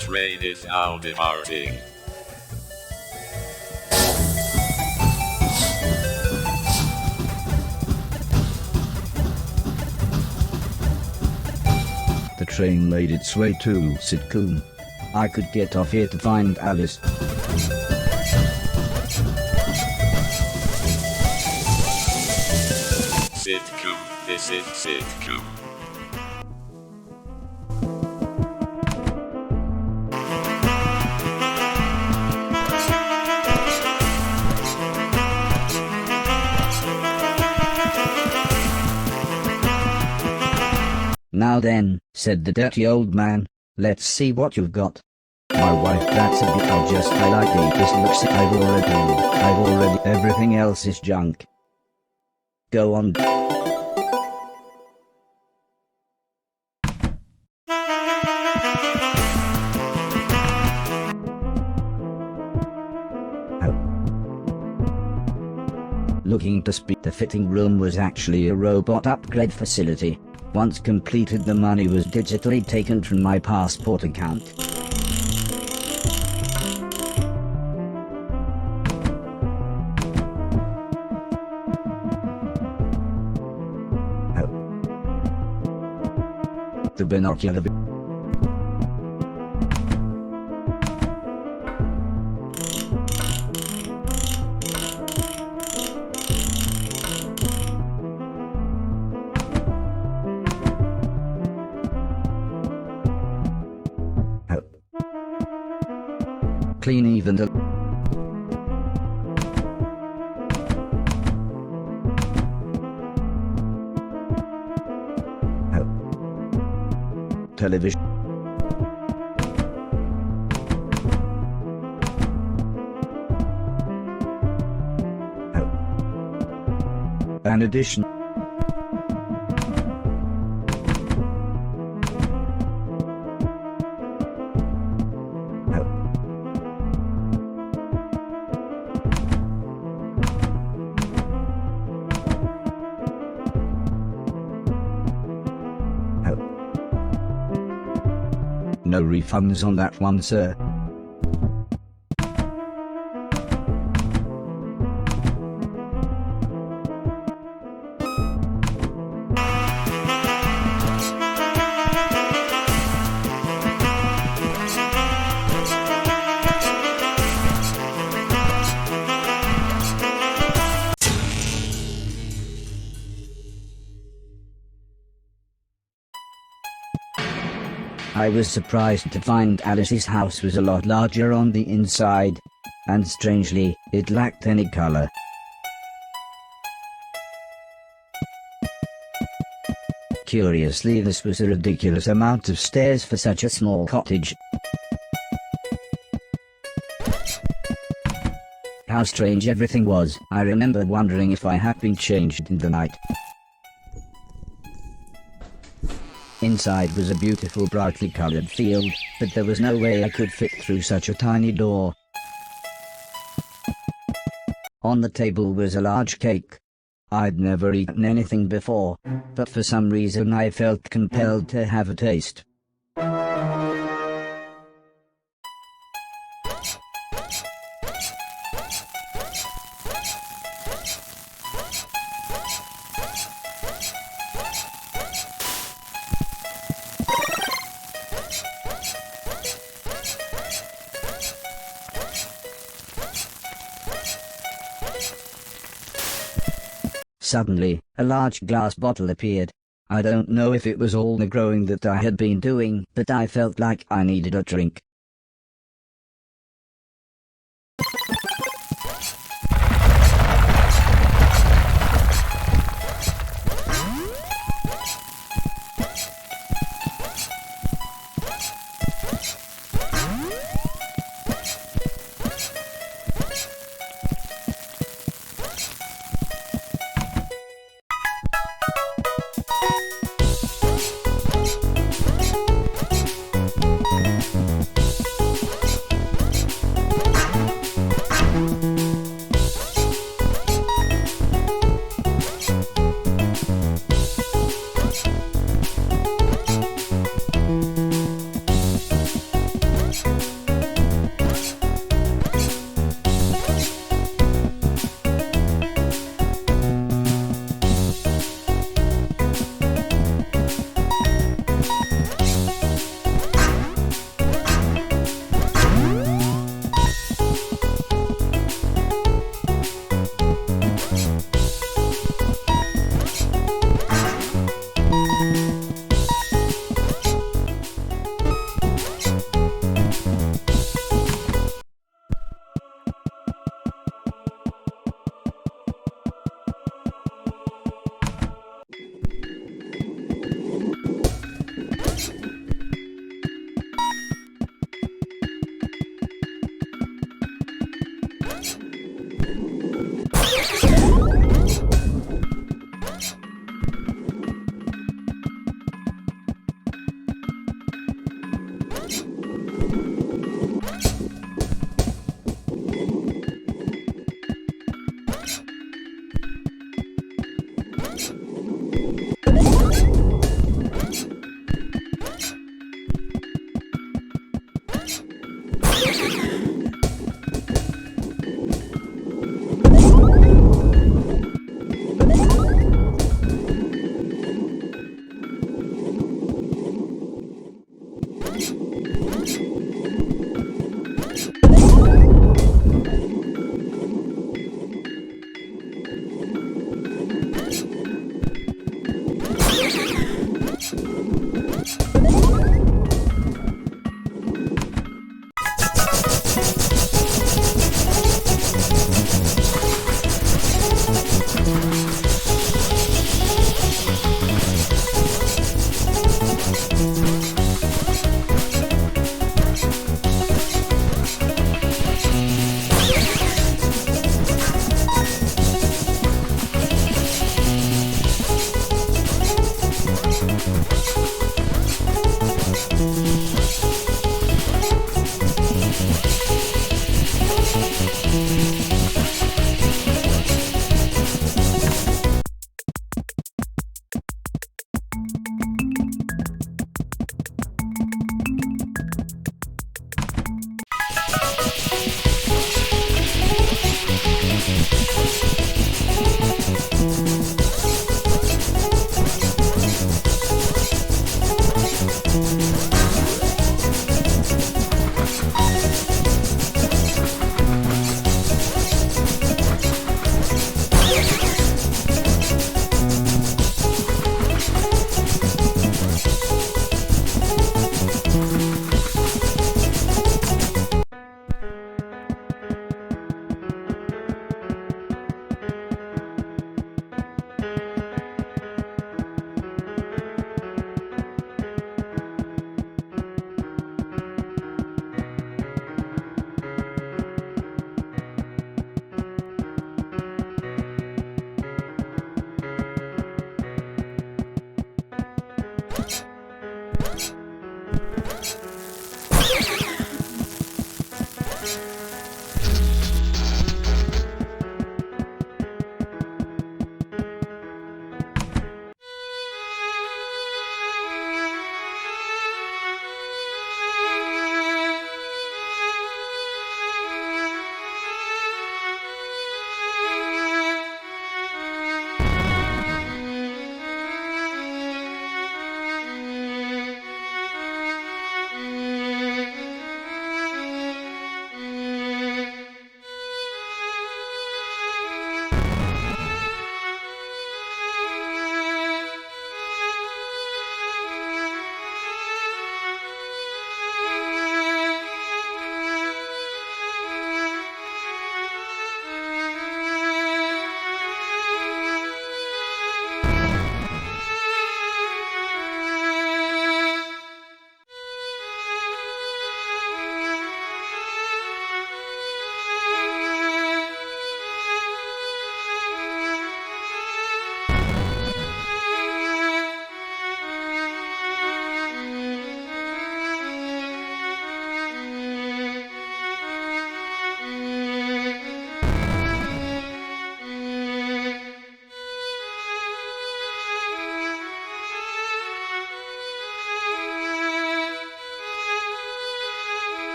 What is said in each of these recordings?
train is now departing. The train made its way to Sitcombe. I could get off here to find Alice. Sitcombe, this is Sitcombe. Now then, said the dirty old man, let's see what you've got. My wife, that's a bit, I'll just highlight it. This looks, I've already, everything else is junk. Go on. Looking to speak, the fitting room was actually a robot upgrade facility. Once completed, the money was digitally taken from my passport account. The binocular. Clean even the television. An addition. No refunds on that one, sir. I was surprised to find Alice's house was a lot larger on the inside, and strangely, it lacked any color. Curiously, this was a ridiculous amount of stairs for such a small cottage. How strange everything was. I remember wondering if I had been changed in the night. Inside was a beautiful brightly colored field, but there was no way I could fit through such a tiny door. On the table was a large cake. I'd never eaten anything before, but for some reason I felt compelled to have a taste. Suddenly, a large glass bottle appeared. I don't know if it was all the growing that I had been doing, but I felt like I needed a drink.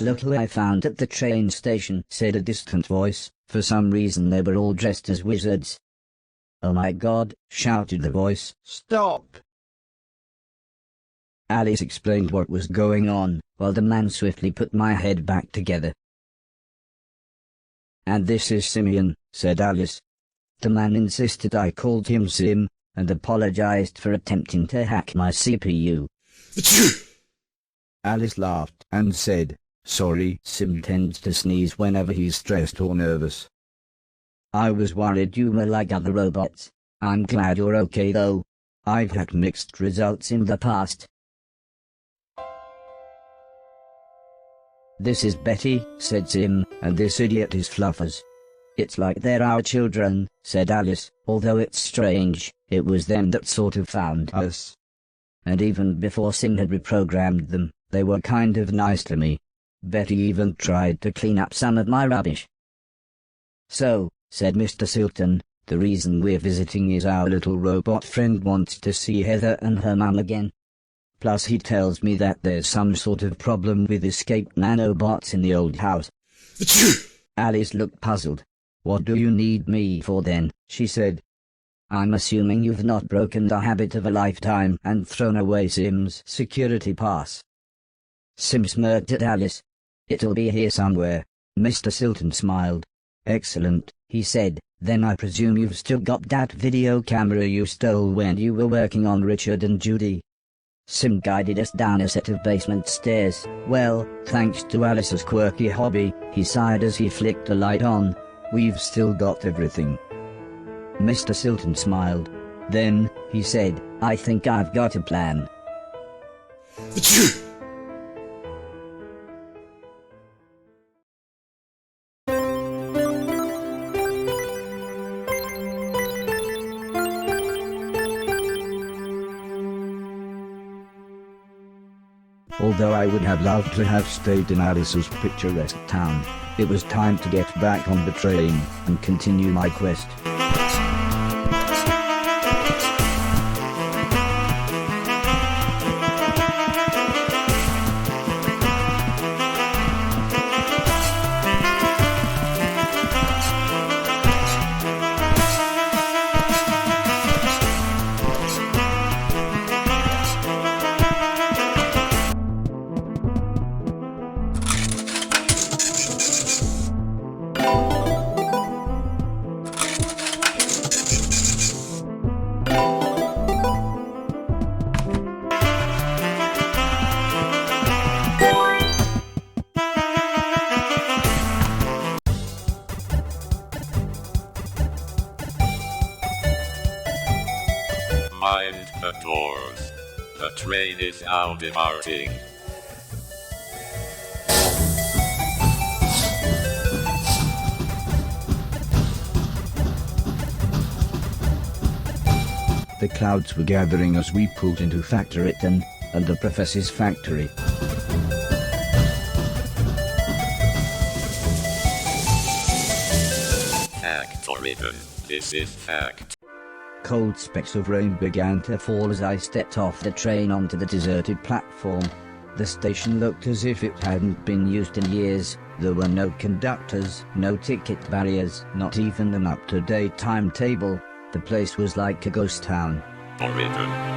Look who I found at the train station, said a distant voice. For some reason they were all dressed as wizards. Oh my God, shouted the voice. Stop! Alice explained what was going on, while the man swiftly put my head back together. And this is Simeon, said Alice. The man insisted I called him Sim, and apologized for attempting to hack my CPU. Alice laughed and said, sorry. Sim tends to sneeze whenever he's stressed or nervous. I was worried you were like other robots. I'm glad you're okay though. I've had mixed results in the past. This is Betty, said Sim, and this idiot is Fluffers. It's like they're our children, said Alice, although it's strange, it was them that sort of found us. And even before Sim had reprogrammed them, they were kind of nice to me. Betty even tried to clean up some of my rubbish. So, said Mr. Silton, the reason we're visiting is our little robot friend wants to see Heather and her mum again. Plus he tells me that there's some sort of problem with escaped nanobots in the old house. Alice looked puzzled. What do you need me for then? She said. I'm assuming you've not broken the habit of a lifetime and thrown away Sim's security pass. Sim smirked at Alice. It'll be here somewhere. Mr. Silton smiled. Excellent, he said. Then I presume you've still got that video camera you stole when you were working on Richard and Judy. Sim guided us down a set of basement stairs. Well, thanks to Alice's quirky hobby, he sighed as he flicked the light on. We've still got everything. Mr. Silton smiled. Then, he said, I think I've got a plan. Although I would have loved to have stayed in Alice's picturesque town, it was time to get back on the train and continue my quest. Mind the doors. The train is now departing. The clouds were gathering as we pulled into Factoryton, and the professor's factory. Factoryton. This is fact. Cold specks of rain began to fall as I stepped off the train onto the deserted platform. The station looked as if it hadn't been used in years. There were no conductors, no ticket barriers, not even an up-to-date timetable. The place was like a ghost town. Factoryton.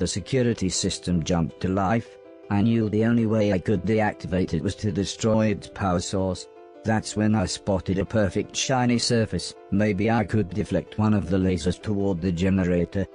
the security system jumped to life. I knew the only way I could deactivate it was to destroy its power source. That's when I spotted a perfect shiny surface. Maybe I could deflect one of the lasers toward the generator.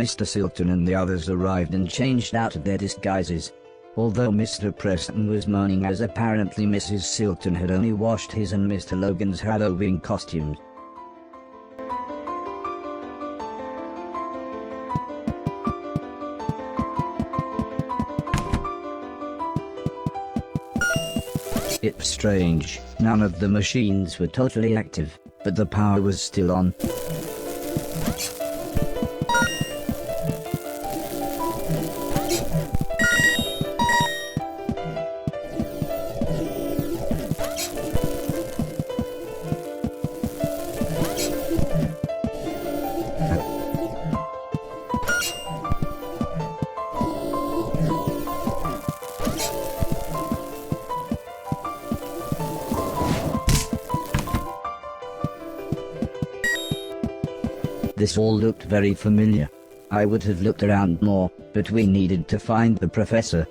Mr. Silton and the others arrived and changed out of their disguises. Although Mr. Preston was moaning as apparently Mrs. Silton had only washed his and Mr. Logan's Halloween costumes. It's strange, none of the machines were totally active, but the power was still on. This all looked very familiar. I would have looked around more, but we needed to find the professor.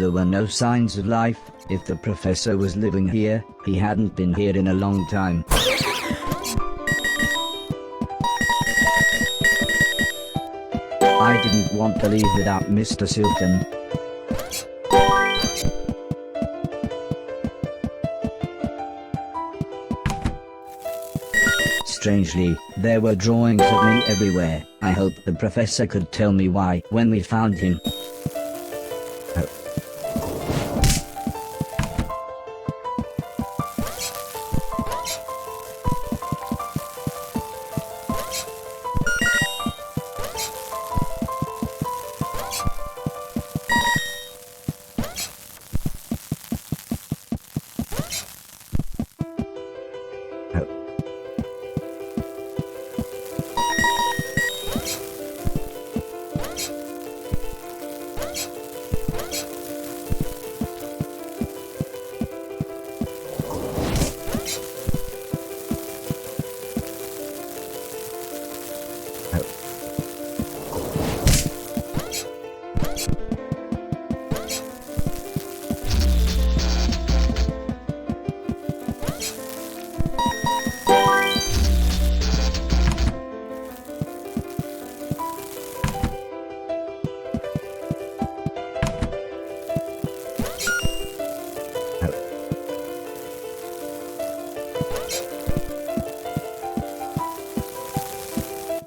There were no signs of life. If the professor was living here, he hadn't been here in a long time. I didn't want to leave without Mr. Silton. Strangely, there were drawings of me everywhere. I hoped the professor could tell me why when we found him.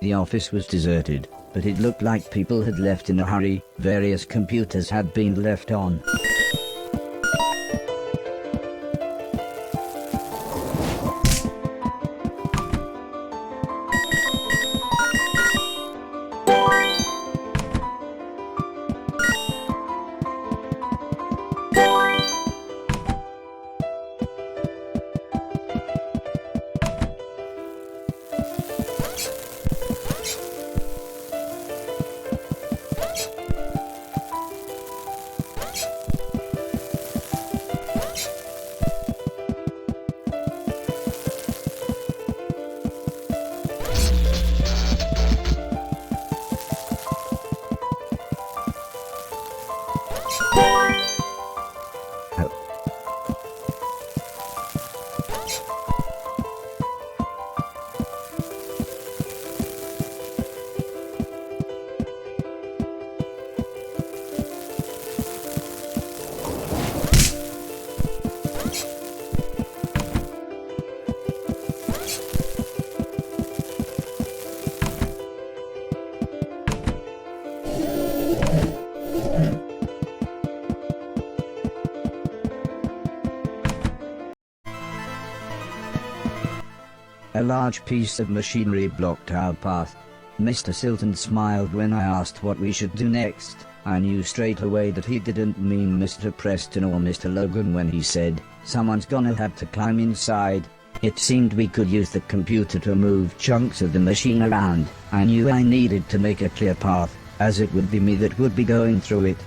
The office was deserted, but it looked like people had left in a hurry. Various computers had been left on. A large piece of machinery blocked our path. Mr. Silton smiled when I asked what we should do next. I knew straight away that he didn't mean Mr. Preston or Mr. Logan when he said, "Someone's gonna have to climb inside." It seemed we could use the computer to move chunks of the machine around. I knew I needed to make a clear path, as it would be me that would be going through it.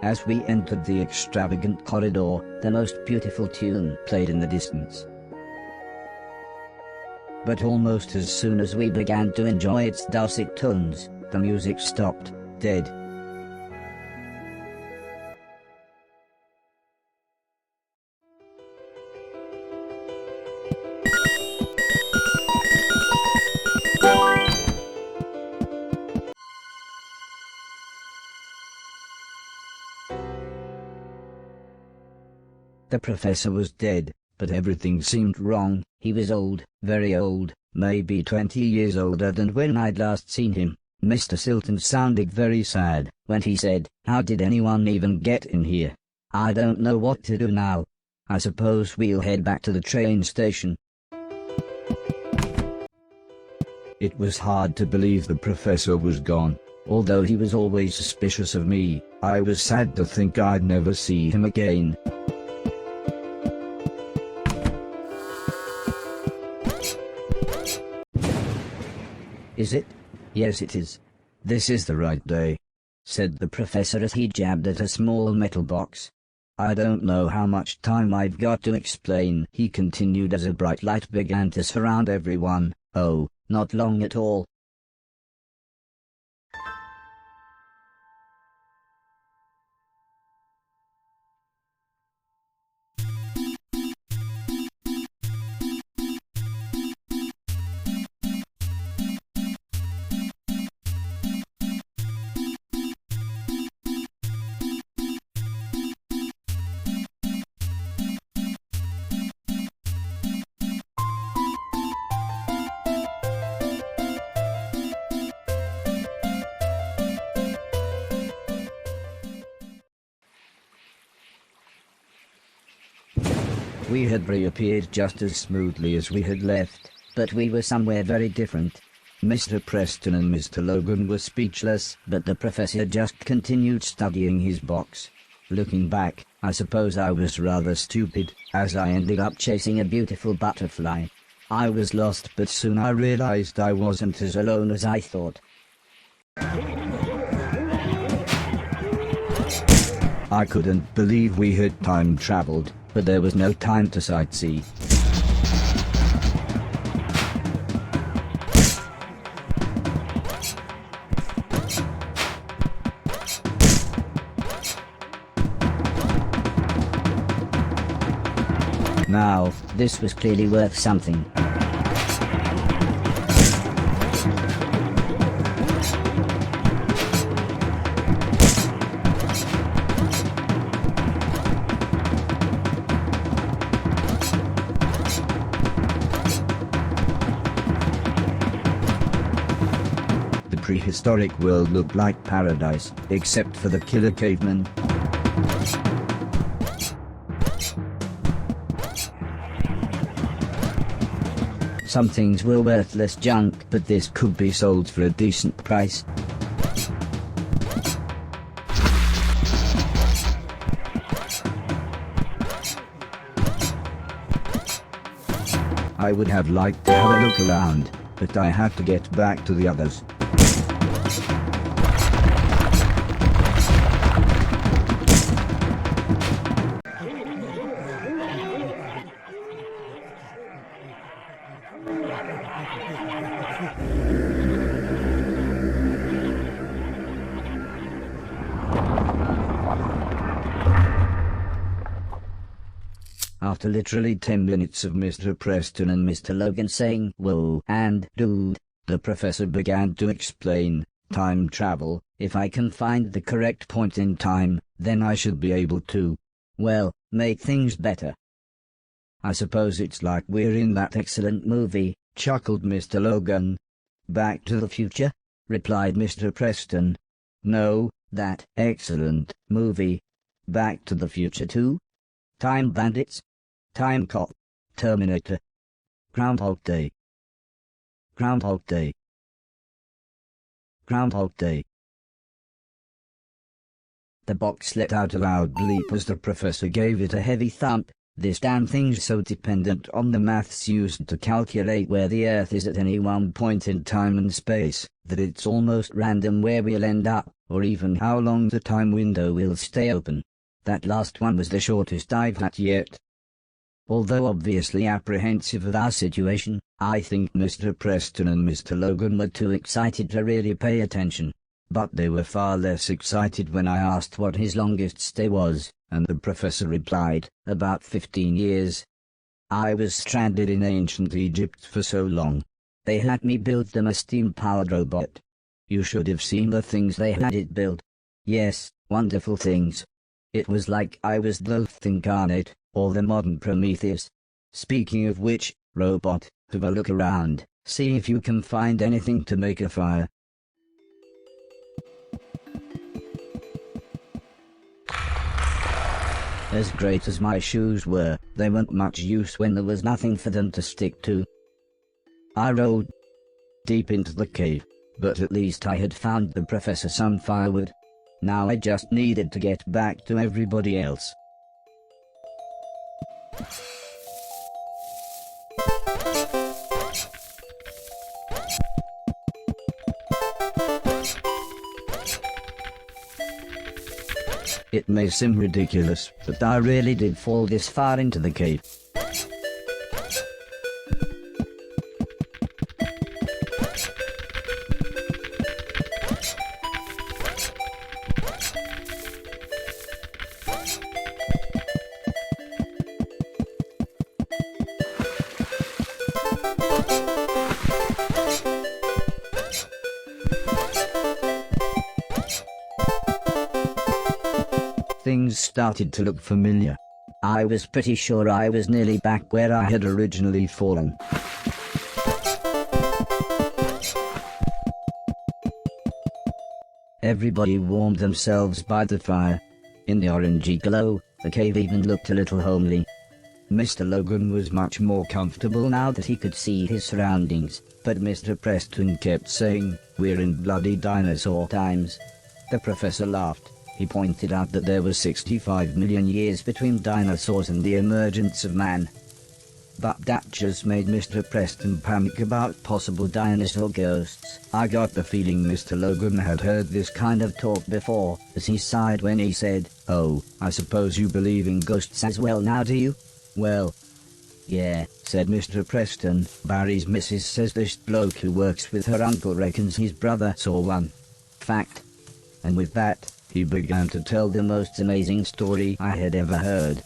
As we entered the extravagant corridor, the most beautiful tune played in the distance. But almost as soon as we began to enjoy its dulcet tones, the music stopped, dead. The professor was dead, but everything seemed wrong. He was old, very old, maybe 20 years older than when I'd last seen him. Mr. Silton sounded very sad when he said, "How did anyone even get in here? I don't know what to do now. I suppose we'll head back to the train station." It was hard to believe the professor was gone. Although he was always suspicious of me, I was sad to think I'd never see him again. "Is it?" "Yes, it is. This is the right day," said the professor as he jabbed at a small metal box. "I don't know how much time I've got to explain," he continued as a bright light began to surround everyone. "Oh, not long at all." We had reappeared just as smoothly as we had left, but we were somewhere very different. Mr. Preston and Mr. Logan were speechless, but the professor just continued studying his box. Looking back, I suppose I was rather stupid, as I ended up chasing a beautiful butterfly. I was lost, but soon I realized I wasn't as alone as I thought. I couldn't believe we had time traveled, but there was no time to sightsee. Now, this was clearly worth something. the prehistoric world looked like paradise, except for the killer cavemen. Some things were worthless junk, but this could be sold for a decent price. I would have liked to have a look around, but I had to get back to the others. After literally 10 minutes of Mr. Preston and Mr. Logan saying "whoa" and "dude," the professor began to explain, "Time travel, if I can find the correct point in time, then I should be able to, well, make things better. I suppose it's like we're in that excellent movie," chuckled Mr. Logan. "Back to the Future?" replied Mr. Preston. "No, that excellent movie. Back to the Future 2? Time Bandits? Time Cop? Terminator? Groundhog Day? Groundhog Day? Groundhog Day." The box let out a loud bleep as the professor gave it a heavy thump. This damn thing's so dependent on the maths used to calculate where the Earth is at any one point in time and space, that it's almost random where we'll end up, or even how long the time window will stay open. That last one was the shortest I've had yet. Although obviously apprehensive of our situation, I think Mr. Preston and Mr. Logan were too excited to really pay attention. But they were far less excited when I asked what his longest stay was, and the professor replied, about 15 years. I was stranded in ancient Egypt for so long. They had me build them a steam-powered robot. You should have seen the things they had it build. Yes, wonderful things. It was like I was Thoth incarnate, or the modern Prometheus. Speaking of which, robot, have a look around, see if you can find anything to make a fire. As great as my shoes were, they weren't much use when there was nothing for them to stick to. I rode deep into the cave, but at least I had found the professor some firewood. Now I just needed to get back to everybody else. It may seem ridiculous, but I really did fall this far into the cave. Things started to look familiar. I was pretty sure I was nearly back where I had originally fallen. Everybody warmed themselves by the fire. In the orangey glow, the cave even looked a little homely. Mr. Logan was much more comfortable now that he could see his surroundings, but Mr. Preston kept saying, "We're in bloody dinosaur times." The professor laughed. He pointed out that there was 65 million years between dinosaurs and the emergence of man. But that just made Mr. Preston panic about possible dinosaur ghosts. I got the feeling Mr. Logan had heard this kind of talk before, as he sighed when he said, "Oh, I suppose you believe in ghosts as well now, do you?" "Well, yeah," said Mr. Preston. "Barry's missus says this bloke who works with her uncle reckons his brother saw one. Fact." And with that, he began to tell the most amazing story I had ever heard.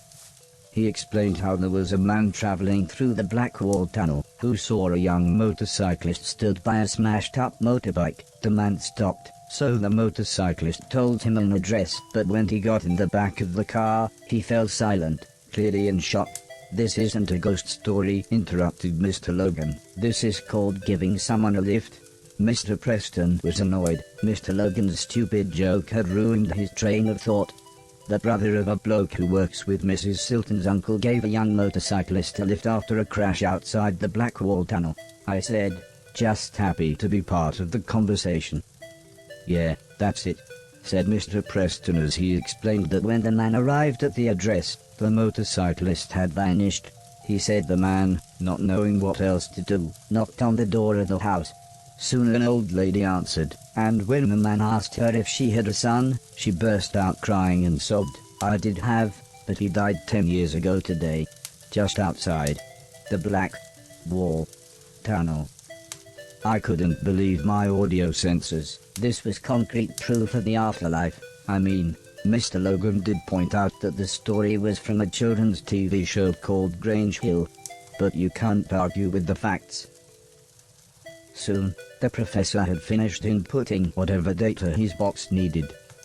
He explained how there was a man traveling through the Black Wall Tunnel who saw a young motorcyclist stood by a smashed-up motorbike. The man stopped, so the motorcyclist told him an address, but when he got in the back of the car, he fell silent, clearly in shock. "This isn't a ghost story," interrupted Mr. Logan. "This is called giving someone a lift." Mr. Preston was annoyed. Mr. Logan's stupid joke had ruined his train of thought. The brother of a bloke who works with Mrs. Silton's uncle gave a young motorcyclist a lift after a crash outside the Black Wall Tunnel. I said, just happy to be part of the conversation. "Yeah, that's it," said Mr. Preston as he explained that when the man arrived at the address, the motorcyclist had vanished. He said the man, not knowing what else to do, knocked on the door of the house. Soon an old lady answered, and when the man asked her if she had a son, she burst out crying and sobbed. "I did have, but he died 10 years ago today. Just outside the Black Wall Tunnel." I couldn't believe my audio sensors. This was concrete proof of the afterlife. I mean, Mr. Logan did point out that the story was from a children's TV show called Grange Hill, but you can't argue with the facts. Soon, the professor had finished inputting whatever data his box needed.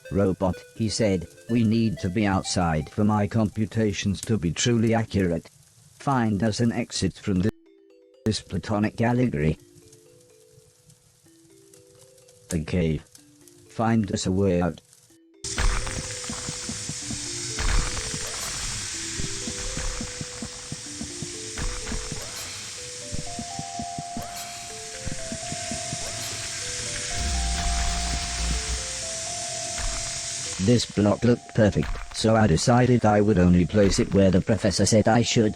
"Robot," he said, "we need to be outside for my computations to be truly accurate. Find us an exit from this platonic allegory. The cave. Find us a way out." This block looked perfect, so I decided I would only place it where the professor said I should.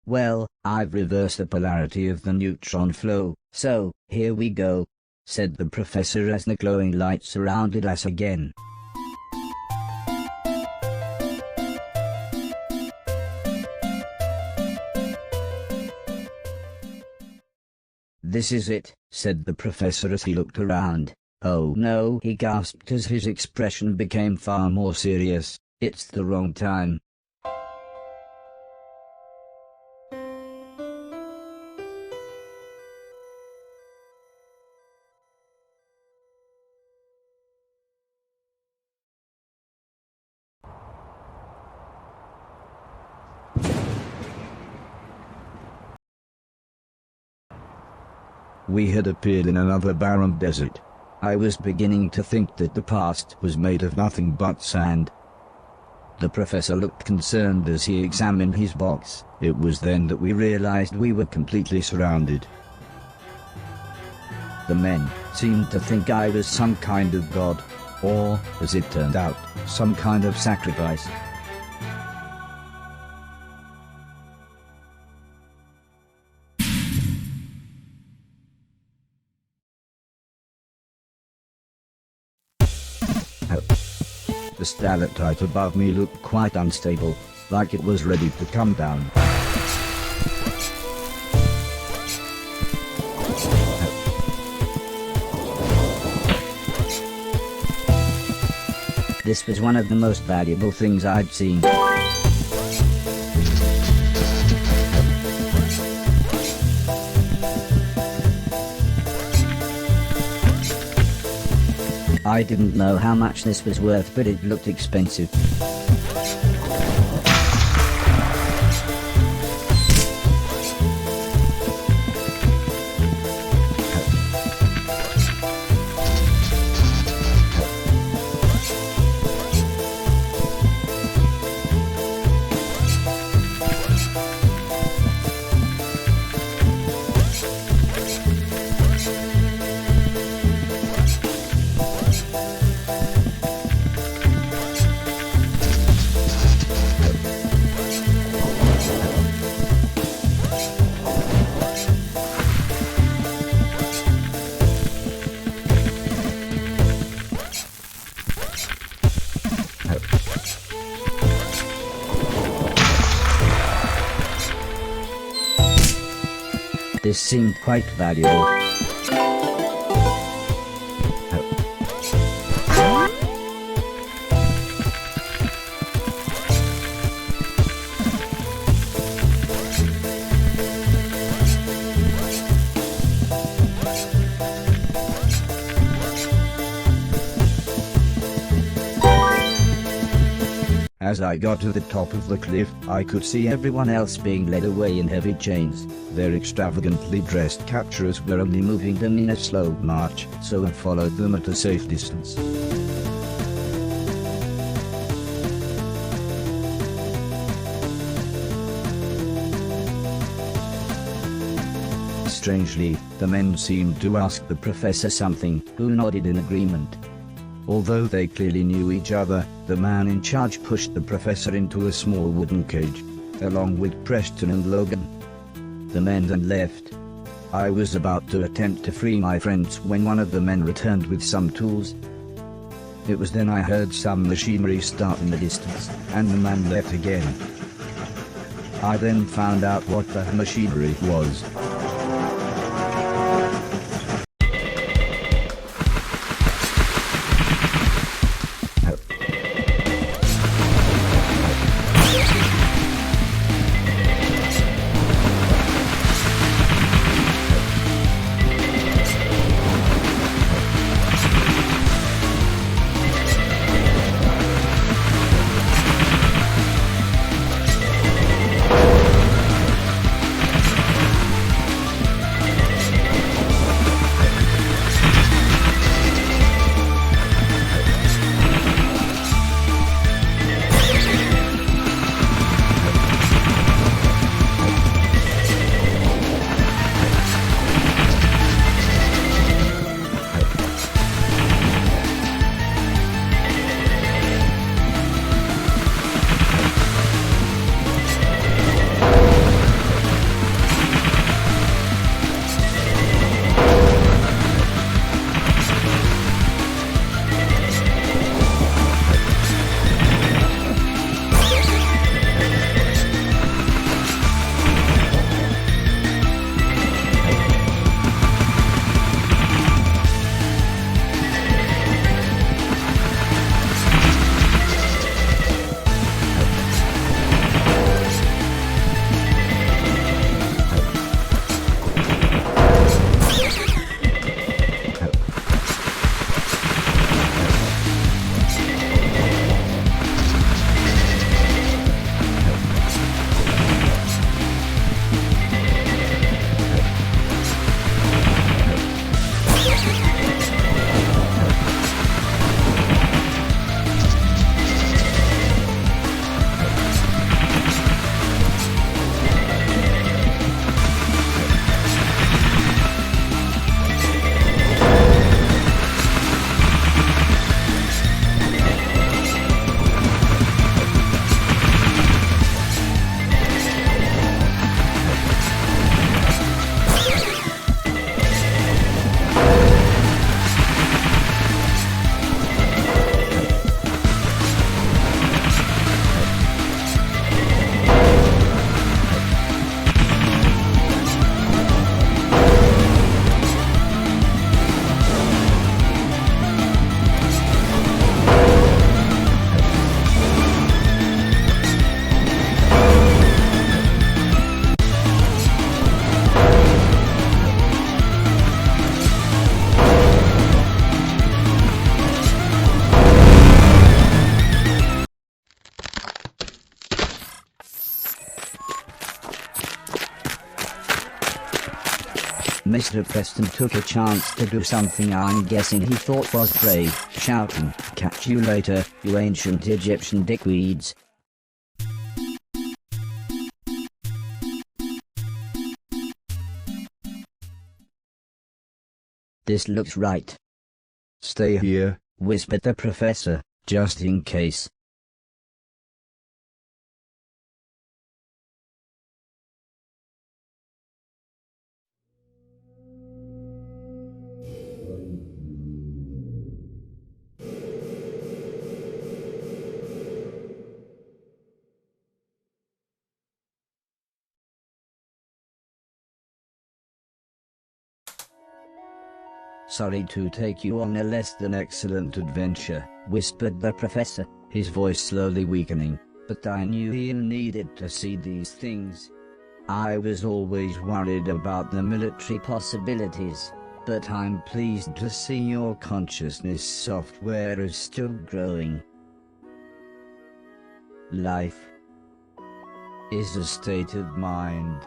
Well, I've reversed the polarity of the neutron flow, so, here we go, said the professor as the glowing light surrounded us again. This is it, said the professor as he looked around. Oh no, he gasped as his expression became far more serious. It's the wrong time. We had appeared in another barren desert. I was beginning to think that the past was made of nothing but sand. The professor looked concerned as he examined his box. It was then that we realized we were completely surrounded. The men seemed to think I was some kind of god, or, as it turned out, some kind of sacrifice. The stalactite above me looked quite unstable, like it was ready to come down. This was one of the most valuable things I'd seen. I didn't know how much this was worth, but it looked expensive. This seemed quite valuable. As I got to the top of the cliff, I could see everyone else being led away in heavy chains. Their extravagantly dressed capturers were only moving them in a slow march, so I followed them at a safe distance. Strangely, the men seemed to ask the professor something, who nodded in agreement. Although they clearly knew each other, the man in charge pushed the professor into a small wooden cage, along with Preston and Logan. The men then left. I was about to attempt to free my friends when one of the men returned with some tools. It was then I heard some machinery start in the distance, and the man left again. I then found out what the machinery was. Mr. Preston took a chance to do something I'm guessing he thought was brave, shouting, "Catch you later, you ancient Egyptian dickweeds." "This looks right," Stay here, whispered the professor, "just in case." "Sorry to take you on a less than excellent adventure," whispered the professor, his voice slowly weakening, "but I knew you needed to see these things. I was always worried about the military possibilities, but I'm pleased to see your consciousness software is still growing. Life is a state of mind."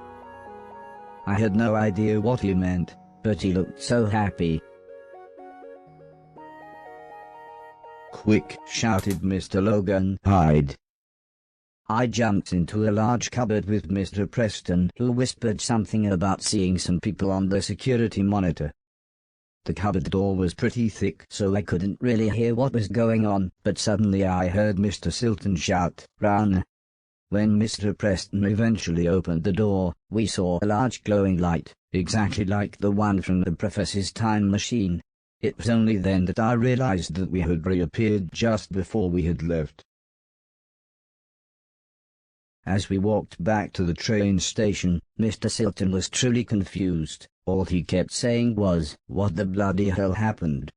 I had no idea what he meant, but he looked so happy. quick, Shouted Mr. Logan. hide. I jumped into a large cupboard with Mr. Preston, who whispered something about seeing some people on the security monitor. The cupboard door was pretty thick, so I couldn't really hear what was going on, but suddenly I heard Mr. Silton shout, "Run!" When Mr. Preston eventually opened the door, we saw a large glowing light, exactly like the one from the professor's time machine. It was only then that I realized that we had reappeared just before we had left. As we walked back to the train station, Mr. Silton was truly confused. All he kept saying was, "What the bloody hell happened?"